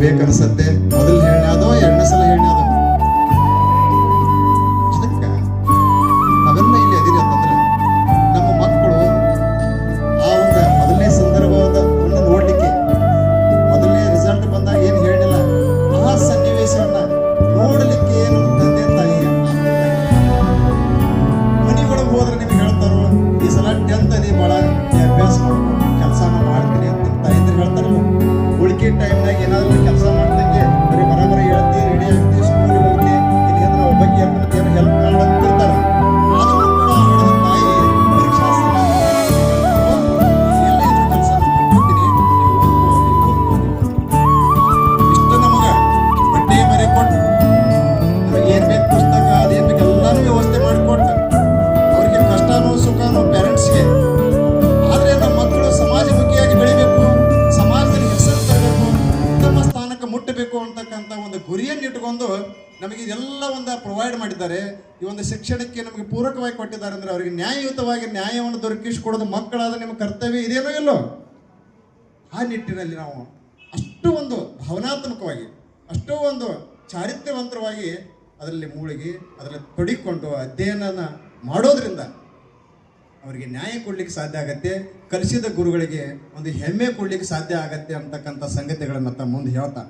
ಬೇಕನ್ಸತ್ತೆ. ಮೊದಲು ಹೇಳ್ಯಾದೋ ಎರಡನೇ ಸಲ ಹೇಳ್ಯಾದೋ ಅದಕ್ಕೆ ನಾವೆಲ್ಲ ಇಲ್ಲಿ ಅದಿರಿ ಅಂತಂದ್ರೆ ನಮ್ಮ ಮಕ್ಕಳು ಆ ಒಂದು ಮೊದಲನೇ ಸಂದರ್ಭವನ್ನು ನೋಡ್ಲಿಕ್ಕೆ ಮೊದಲನೇ ರಿಸಲ್ಟ್ ಬಂದಾಗ ಏನು ಹೇಳಿಲ್ಲ ಆ ಸನ್ನಿವೇಶವನ್ನ ನೋಡಲಿಕ್ಕೆ ನಮ್ಮ ತಂದೆ ತಾಯಿ ಮನೆಯೊಳಗೆ ಹೋದ್ರೆ ನಿಮ್ಗೆ ಹೇಳ್ತಾರೋ ಈ ಸಲ 10th ಅದಿ ಭಾಳ ಅಭ್ಯಾಸ ಮಾಡ್ಕೊ ಕೆಲಸನ ಮಾಡ್ತೀನಿ ಅಂತ ತಾಯಿಂದ್ರೆ ಹೇಳ್ತಾರಲ್ಲ. ಉಳಿಕೆ ಟೈಮ್ನಾಗ ಏನಾದರೂ ಕೆಲಸ ಮಾಡ್ದಂಗೆ ಬರೀ ಬರೋಬ್ಬರಿ ಹೇಳ್ತೀವಿ, ರೆಡಿ ಆಗ್ತೀವಿ, ಸ್ಕೂಲಿಗೆ ಹೋಗ್ತೀವಿ, ಇಲ್ಲಿ ಒಬ್ಬಕ್ಕೆ ಏನೋ ಹೆಲ್ಪ್ ಮಾಡೋದಿರ್ತಾರೆ. ಆದರೂ ಕೂಡ ಅವಳ ತಾಯಿ ಪರೀಕ್ಷಾ ಎಲ್ಲ ಇಷ್ಟು ಕೆಲಸ ಮಾಡ್ಕೊಡ್ತೀನಿ, ಇಷ್ಟು ನಮಗೆ ಬಟ್ಟೆ ಮರೆ ಕೊಟ್ಟು ನಮಗೆ ಏನು ಬೇಕು ಪುಸ್ತಕ ಅದೇನು ಬೇಕು ಎಲ್ಲಾನು ವ್ಯವಸ್ಥೆ ಮಾಡಿಕೊಟ್ಟು ಅವ್ರಿಗೆ ಕಷ್ಟನೋ ಸುಖನೋ ಪೇರೆಂಟ್ಸ್ಗೆ. ಆದರೆ ನಮ್ಮ ಮಕ್ಕಳು ಸಮಾಜಮುಖಿಯಾಗಿ ಬೆಳಿಬೇಕು, ಸಮಾಜದಲ್ಲಿ ಹೆಸರು ತರಬೇಕು, ಉತ್ತಮ ಸ್ಥಾನಕ್ಕೆ ಮುಟ್ಟಬೇಕು ಅಂತಕ್ಕಂಥ ಒಂದು ಗುರಿಯನ್ನು ಇಟ್ಟುಕೊಂಡು ನಮಗೆ ಇದೆಲ್ಲ ಒಂದು ಪ್ರೊವೈಡ್ ಮಾಡಿದ್ದಾರೆ. ಈ ಒಂದು ಶಿಕ್ಷಣಕ್ಕೆ ನಮಗೆ ಪೂರಕವಾಗಿ ಕೊಟ್ಟಿದ್ದಾರೆ ಅಂದರೆ ಅವರಿಗೆ ನ್ಯಾಯಯುತವಾಗಿ ನ್ಯಾಯವನ್ನು ದೊರಕಿಸಿಕೊಡೋದು ಮಕ್ಕಳಾದ ನಿಮ್ಮ ಕರ್ತವ್ಯ ಇದೇನೋ ಇಲ್ಲೋ. ಆ ನಿಟ್ಟಿನಲ್ಲಿ ನಾವು ಅಷ್ಟು ಒಂದು ಭಾವನಾತ್ಮಕವಾಗಿ ಅಷ್ಟೋ ಒಂದು ಚಾರಿತ್ರ್ಯವಂತರವಾಗಿ ಅದರಲ್ಲಿ ಮೂಳಿಗೆ ಅದರಲ್ಲಿ ತೊಡಿಕೊಂಡು ಅಧ್ಯಯನ ಮಾಡೋದ್ರಿಂದ ಅವರಿಗೆ ನ್ಯಾಯ ಕೊಡ್ಲಿಕ್ಕೆ ಸಾಧ್ಯ ಆಗತ್ತೆ, ಕಲಿಸಿದ ಗುರುಗಳಿಗೆ ಒಂದು ಹೆಮ್ಮೆ ಕೊಡ್ಲಿಕ್ಕೆ ಸಾಧ್ಯ ಆಗತ್ತೆ ಅಂತಕ್ಕಂಥ ಸಂಗತಿಗಳನ್ನು ಮುಂದೆ ಹೇಳ್ತಾ